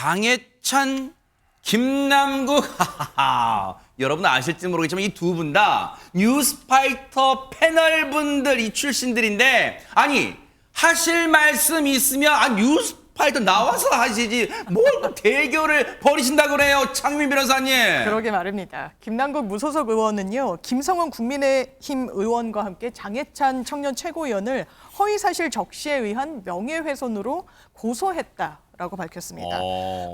장해찬, 김남국, 여러분 아실지 모르겠지만 이 두 분 다 뉴스파이터 패널분들 이 출신들인데 아니 하실 말씀 있으면 뉴스파이터 나와서 하시지 뭘 대결을 벌이신다 그래요, 창민 변호사님. 그러게 말입니다. 김남국 무소속 의원은요, 김성원 국민의힘 의원과 함께 장해찬 청년 최고위원을 허위사실 적시에 의한 명예훼손으로 고소했다라고 밝혔습니다.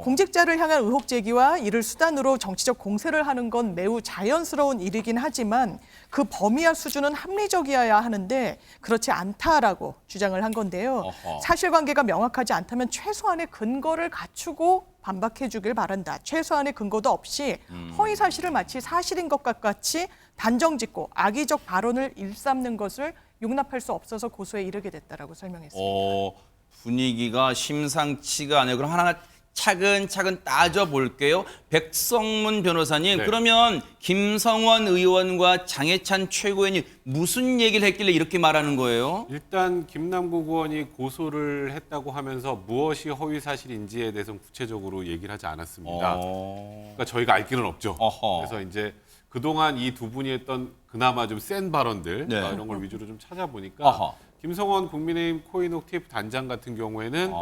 공직자를 향한 의혹 제기와 이를 수단으로 정치적 공세를 하는 건 매우 자연스러운 일이긴 하지만 그 범위와 수준은 합리적이어야 하는데 그렇지 않다라고 주장을 한 건데요. 사실관계가 명확하지 않다면 최소한의 근거를 갖추고 반박해 주길 바란다. 최소한의 근거도 없이 허위 사실을 마치 사실인 것 같이 단정짓고 악의적 발언을 일삼는 것을 용납할 수 없어서 고소에 이르게 됐다라고 설명했습니다. 분위기가 심상치가 않아요. 그럼 하나 차근차근 따져볼게요. 백성문 변호사님, 네. 그러면 김성원 의원과 장해찬 최고위원이 무슨 얘기를 했길래 이렇게 말하는 거예요? 일단 김남국 의원이 고소를 했다고 하면서 무엇이 허위 사실인지에 대해서는 구체적으로 얘기를 하지 않았습니다. 그러니까 저희가 알 길은 없죠. 그래서 이제 그동안 이 두 분이 했던 그나마 좀 센 발언들 네. 이런 걸 위주로 좀 찾아보니까 김성원 국민의힘 코인옥 TF 단장 같은 경우에는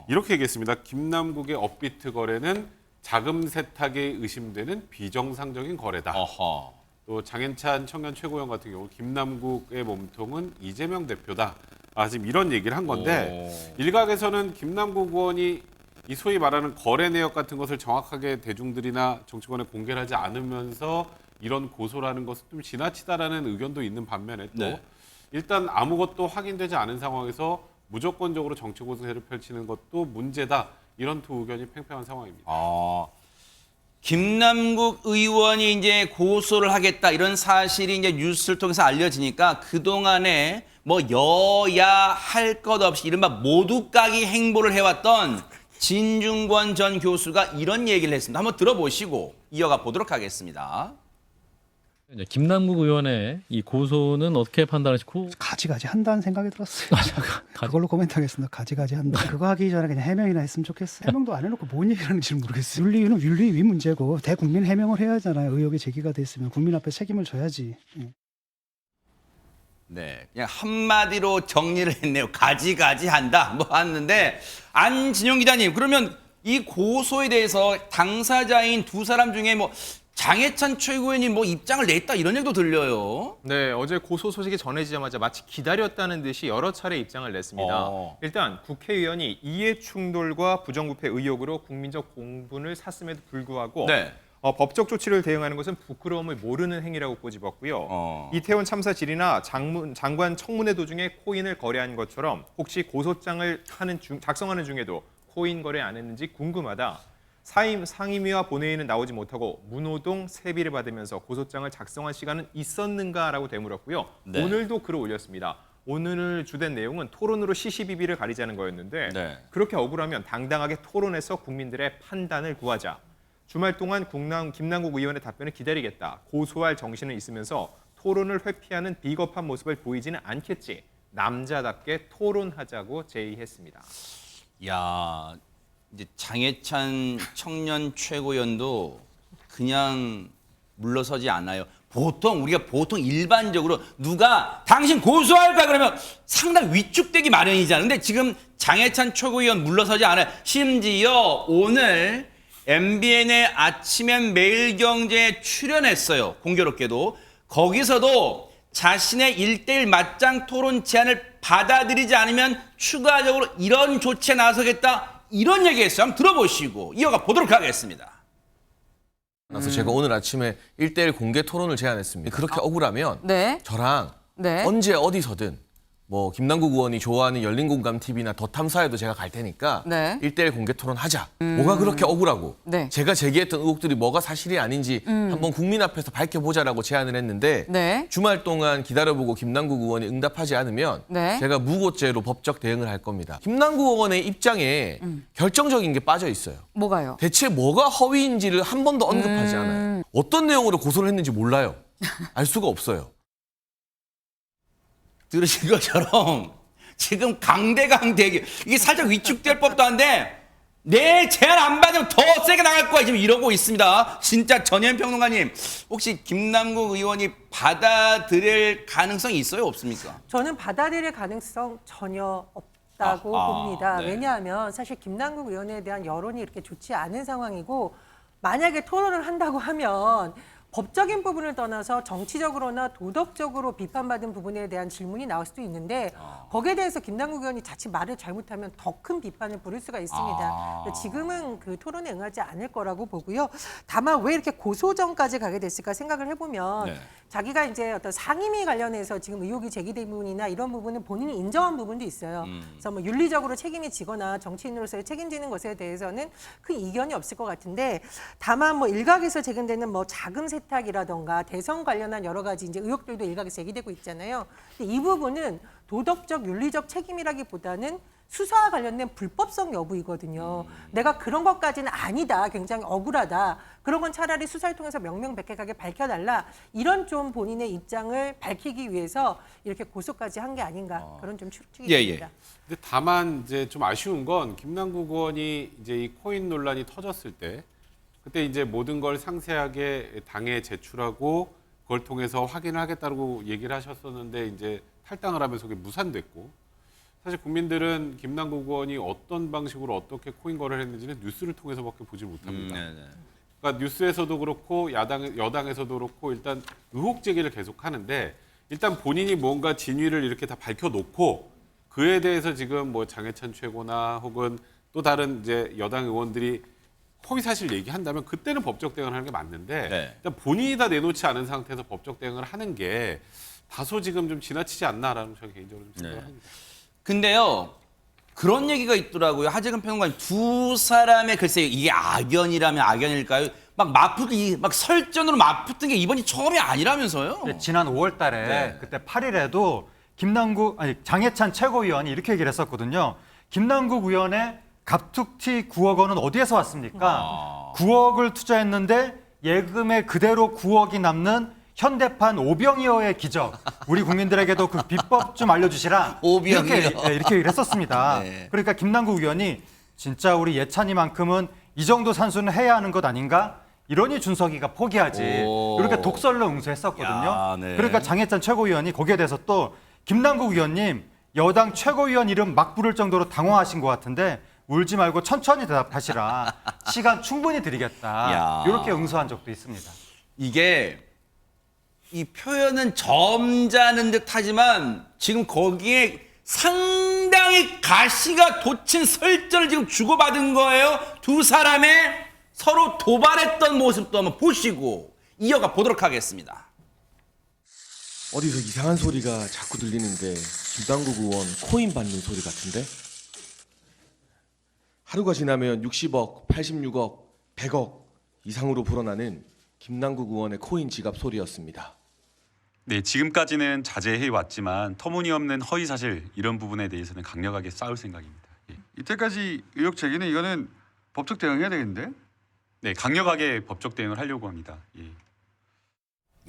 이렇게 얘기했습니다. 김남국의 업비트 거래는 자금 세탁에 의심되는 비정상적인 거래다. 또 장해찬 청년 최고위원 같은 경우 김남국의 몸통은 이재명 대표다. 지금 이런 얘기를 한 건데 일각에서는 김남국 의원이 이 소위 말하는 거래 내역 같은 것을 정확하게 대중들이나 정치권에 공개를 하지 않으면서 이런 고소라는 것은 좀 지나치다라는 의견도 있는 반면에 또 네. 일단 아무것도 확인되지 않은 상황에서 무조건적으로 정치 고소를 펼치는 것도 문제다. 이런 두 의견이 팽팽한 상황입니다. 김남국 의원이 이제 고소를 하겠다 이런 사실이 이제 뉴스를 통해서 알려지니까 그동안에 뭐 여야 할 것 없이 이른바 모두까기 행보를 해왔던 진중권 전 교수가 이런 얘기를 했습니다. 한번 들어보시고 이어가 보도록 하겠습니다. 이제 김남국 의원의 이 고소는 어떻게 판단하시고? 가지가지 한다는 생각이 들었어요. 그걸로 코멘트하겠습니다. 가지가지 한다. 그거 하기 전에 그냥 해명이나 했으면 좋겠어요. 해명도 안 해놓고 뭔 얘기를 하는지 모르겠어요. 윤리위는 윤리위 문제고 대국민 해명을 해야 하잖아요. 의혹이 제기가 됐으면 국민 앞에 책임을 져야지. 네, 그냥 한마디로 정리를 했네요. 가지가지 한다 뭐 하는데 안진용 기자님, 그러면 이 고소에 대해서 당사자인 두 사람 중에 뭐 장해찬 최고위원이 뭐 입장을 냈다 이런 얘기도 들려요. 네, 어제 고소 소식이 전해지자마자 마치 기다렸다는 듯이 여러 차례 입장을 냈습니다. 일단 국회의원이 이해 충돌과 부정부패 의혹으로 국민적 공분을 샀음에도 불구하고 네. 법적 조치를 대응하는 것은 부끄러움을 모르는 행위라고 꼬집었고요. 이태원 참사 질의나 장관 청문회 도중에 코인을 거래한 것처럼 혹시 고소장을 작성하는 중에도 코인 거래 안 했는지 궁금하다. 상임위와 본회의는 나오지 못하고 무노동 세비를 받으면서 고소장을 작성한 시간은 있었는가라고 되물었고요. 네. 오늘도 글을 올렸습니다. 오늘 주된 내용은 토론으로 시시비비를 가리자는 거였는데 네. 그렇게 억울하면 당당하게 토론해서 국민들의 판단을 구하자. 주말 동안 김남국 의원의 답변을 기다리겠다. 고소할 정신은 있으면서 토론을 회피하는 비겁한 모습을 보이지는 않겠지. 남자답게 토론하자고 제의했습니다. 야, 이제 장해찬 청년 최고위원도 그냥 물러서지 않아요. 우리가 보통 일반적으로 누가 당신 고소할까 그러면 상당히 위축되기 마련이잖아요. 근데 지금 장해찬 최고위원 물러서지 않아요. 심지어 오늘 MBN의 아침엔 매일경제에 출연했어요. 공교롭게도. 거기서도 자신의 1대1 맞짱 토론 제안을 받아들이지 않으면 추가적으로 이런 조치에 나서겠다. 이런 얘기했어요. 한번 들어보시고 이어가 보도록 하겠습니다. 그래서 제가 오늘 아침에 1대1 공개 토론을 제안했습니다. 그렇게 억울하면 네. 저랑 네. 언제 어디서든 뭐 김남국 의원이 좋아하는 열린공감TV나 더 탐사에도 제가 갈 테니까 네. 1대1 공개 토론 하자. 뭐가 그렇게 억울하고 네. 제가 제기했던 의혹들이 뭐가 사실이 아닌지 한번 국민 앞에서 밝혀보자라고 제안을 했는데 네. 주말 동안 기다려보고 김남국 의원이 응답하지 않으면 네. 제가 무고죄로 법적 대응을 할 겁니다. 김남국 의원의 입장에 결정적인 게 빠져 있어요. 뭐가요? 대체 뭐가 허위인지를 한 번도 언급하지 않아요. 어떤 내용으로 고소를 했는지 몰라요. 알 수가 없어요. 들으신 것처럼 지금 강대강 대결. 이게 살짝 위축될 법도 한데 내 제안 안 받으면 더 세게 나갈 거야 지금 이러고 있습니다. 진짜 전현 평론가님 혹시 김남국 의원이 받아들일 가능성이 있어요 없습니까? 저는 받아들일 가능성 전혀 없다고 봅니다. 네. 왜냐하면 사실 김남국 의원에 대한 여론이 이렇게 좋지 않은 상황이고 만약에 토론을 한다고 하면 법적인 부분을 떠나서 정치적으로나 도덕적으로 비판받은 부분에 대한 질문이 나올 수도 있는데 거기에 대해서 김남국 의원이 자칫 말을 잘못하면 더 큰 비판을 부를 수가 있습니다. 지금은 그 토론에 응하지 않을 거라고 보고요. 다만 왜 이렇게 고소전까지 가게 됐을까 생각을 해보면 네. 자기가 이제 어떤 상임위 관련해서 지금 의혹이 제기된 부분이나 이런 부분은 본인이 인정한 부분도 있어요. 그래서 뭐 윤리적으로 책임이 지거나 정치인으로서의 책임지는 것에 대해서는 큰 이견이 없을 것 같은데 다만 뭐 일각에서 제기되는 뭐 자금 세탁이라던가 대선 관련한 여러 가지 이제 의혹들도 일각에서 제기되고 있잖아요. 근데 이 부분은 도덕적 윤리적 책임이라기보다는 수사와 관련된 불법성 여부이거든요. 내가 그런 것까지는 아니다. 굉장히 억울하다. 그런 건 차라리 수사를 통해서 명명백백하게 밝혀달라. 이런 좀 본인의 입장을 밝히기 위해서 이렇게 고소까지 한 게 아닌가. 그런 좀 추측이 예, 됩니다. 근데 다만 이제 좀 아쉬운 건 김남국 의원이 이제 이 코인 논란이 터졌을 때 그때 이제 모든 걸 상세하게 당에 제출하고 그걸 통해서 확인을 하겠다고 얘기를 하셨었는데 이제 탈당을 하면서 그게 무산됐고 사실 국민들은 김남국 의원이 어떤 방식으로 어떻게 코인 거래를 했는지는 뉴스를 통해서밖에 보지 못합니다. 그러니까 뉴스에서도 그렇고 여당에서도 그렇고 일단 의혹 제기를 계속 하는데 일단 본인이 뭔가 진위를 이렇게 다 밝혀놓고 그에 대해서 지금 뭐 장해찬 최고나 혹은 또 다른 이제 여당 의원들이 허위 사실 얘기한다면 그때는 법적 대응을 하는 게 맞는데 네. 일단 본인이 다 내놓지 않은 상태에서 법적 대응을 하는 게 다소 지금 좀 지나치지 않나라는 저는 개인적으로 좀 생각을 합니다. 근데요 그런 얘기가 있더라고요. 하재근 평론가님 두 사람의 글쎄 이게 악연이라면 악연일까요? 막 설전으로 맞붙은 게 이번이 처음이 아니라면서요? 네, 지난 5월 달에 그때 8일에도 장해찬 최고위원이 이렇게 얘기를 했었거든요. 김남국 의원의 갑툭튀 9억 원은 어디에서 왔습니까? 9억을 투자했는데 예금에 그대로 9억이 남는 현대판 오병이어의 기적. 우리 국민들에게도 그 비법 좀 알려주시라. 오병이어. 이렇게 얘기를 했었습니다. 네. 그러니까 김남국 의원이 진짜 우리 예찬이만큼은 이 정도 산수는 해야 하는 것 아닌가? 이러니 준석이가 포기하지. 오. 이렇게 독설로 응수했었거든요. 야, 네. 그러니까 장해찬 최고위원이 거기에 대해서 또 김남국 의원님 여당 최고위원 이름 막 부를 정도로 당황하신 것 같은데 울지 말고 천천히 대답하시라. 시간 충분히 드리겠다. 야. 이렇게 응수한 적도 있습니다. 이게 이 표현은 점잖은 듯하지만 지금 거기에 상당히 가시가 돋친 설전을 지금 주고받은 거예요. 두 사람의 서로 도발했던 모습도 한번 보시고 이어가 보도록 하겠습니다. 어디서 이상한 소리가 자꾸 들리는데 김남국 의원 코인 받는 소리 같은데? 하루가 지나면 60억, 86억, 100억 이상으로 불어나는 김남국 의원의 코인 지갑 소리였습니다. 네, 지금까지는 자제해 왔지만 터무니없는 허위 사실 이런 부분에 대해서는 강력하게 싸울 생각입니다. 예. 이때까지 의혹 제기는 이거는 법적 대응해야 되겠는데? 네, 강력하게 법적 대응을 하려고 합니다. 예.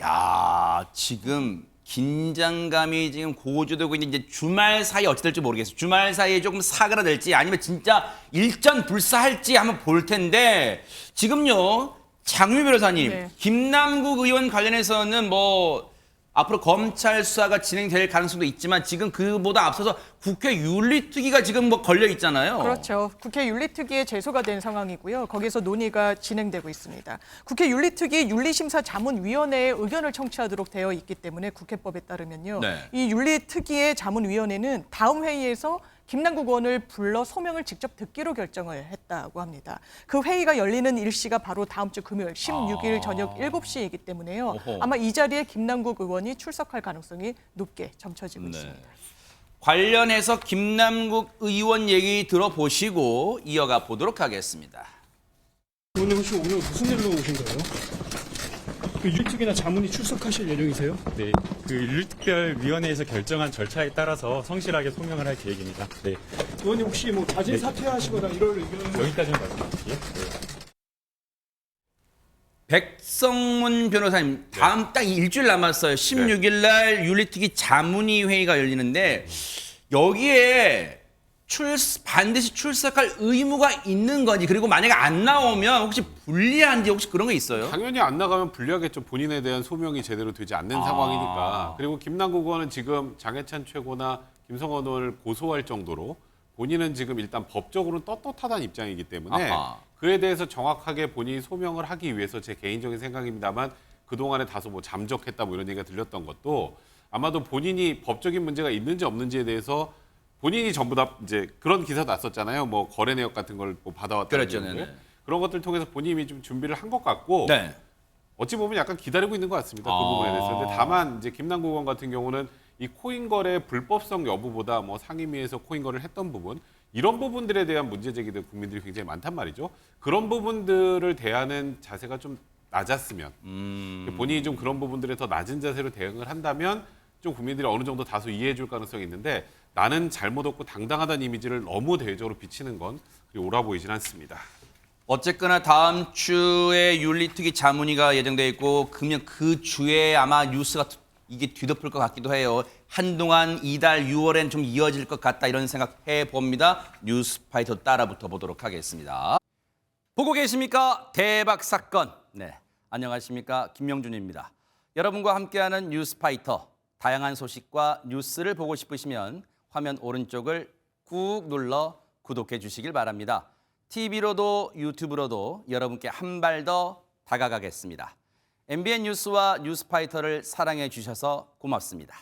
야, 지금 긴장감이 지금 고조되고 있는 이제 주말 사이 어찌 될지 모르겠어요. 주말 사이에 조금 사그라들지 아니면 진짜 일전불사할지 한번 볼 텐데 지금요 장유 변호사님, 네. 김남국 의원 관련해서는 뭐 앞으로 검찰 수사가 진행될 가능성도 있지만 지금 그보다 앞서서 국회 윤리특위가 지금 뭐 걸려 있잖아요. 그렇죠. 국회 윤리특위에 제소가 된 상황이고요. 거기서 논의가 진행되고 있습니다. 국회 윤리특위 윤리심사자문위원회의 의견을 청취하도록 되어 있기 때문에 국회법에 따르면요. 네. 이 윤리특위의 자문위원회는 다음 회의에서 김남국 의원을 불러 소명을 직접 듣기로 결정을 했다고 합니다. 그 회의가 열리는 일시가 바로 다음 주 금요일 16일 저녁 7시이기 때문에요. 어허. 아마 이 자리에 김남국 의원이 출석할 가능성이 높게 점쳐지고 있습니다. 관련해서 김남국 의원 얘기 들어보시고 이어가 보도록 하겠습니다. 의원님 혹시 오늘 무슨 일로 오신 거예요? 그 윤리특위나 자문이 출석하실 예정이세요? 네, 그 윤리특별위원회에서 결정한 절차에 따라서 성실하게 소명을 할 계획입니다. 네, 의원님 혹시 뭐 자진 사퇴하시거나 이럴 의견은 여기까지는 말씀드릴게요. 네. 백성문 변호사님, 다음 딱 일주일 남았어요. 16일 날 윤리특위 자문위 회의가 열리는데 여기에 반드시 출석할 의무가 있는 건지, 그리고 만약에 안 나오면 혹시 불리한지, 혹시 그런 거 있어요? 당연히 안 나가면 불리하겠죠. 본인에 대한 소명이 제대로 되지 않는 상황이니까. 그리고 김남국 의원은 지금 장해찬 최고나 김성원 의원을 고소할 정도로 본인은 지금 일단 법적으로는 떳떳하다는 입장이기 때문에 그에 대해서 정확하게 본인이 소명을 하기 위해서, 제 개인적인 생각입니다만, 그동안에 다소 뭐 잠적했다 뭐 이런 얘기가 들렸던 것도 아마도 본인이 법적인 문제가 있는지 없는지에 대해서 본인이 전부 다 이제 그런 기사 났었잖아요. 뭐 거래 내역 같은 걸 뭐 받아왔다는 그렇죠. 내용을. 네네. 그런 것들 통해서 본인이 좀 준비를 한 것 같고 네. 어찌 보면 약간 기다리고 있는 것 같습니다. 그 부분에 대해서. 근데 다만 이제 김남국 의원 같은 경우는 이 코인 거래 불법성 여부보다 뭐 상임위에서 코인 거래를 했던 부분, 이런 부분들에 대한 문제 제기들 국민들이 굉장히 많단 말이죠. 그런 부분들을 대하는 자세가 좀 낮았으면, 본인이 좀 그런 부분들에 더 낮은 자세로 대응을 한다면 좀 국민들이 어느 정도 다소 이해해 줄 가능성이 있는데, 나는 잘못 없고 당당하다는 이미지를 너무 대외적으로 비치는 건 그리 옳아 보이진 않습니다. 어쨌거나 다음 주에 윤리특위 자문위가 예정돼 있고, 그러면 그 주에 아마 뉴스가 이게 뒤덮을 것 같기도 해요. 한동안 이달 6월엔 좀 이어질 것 같다, 이런 생각 해봅니다. 뉴스파이터 따라붙어 보도록 하겠습니다. 보고 계십니까? 대박 사건. 네, 안녕하십니까? 김명준입니다. 여러분과 함께하는 뉴스파이터. 다양한 소식과 뉴스를 보고 싶으시면 화면 오른쪽을 꾹 눌러 구독해 주시길 바랍니다. TV로도 유튜브로도 여러분께 한 발 더 다가가겠습니다. MBN 뉴스와 뉴스파이터를 사랑해 주셔서 고맙습니다.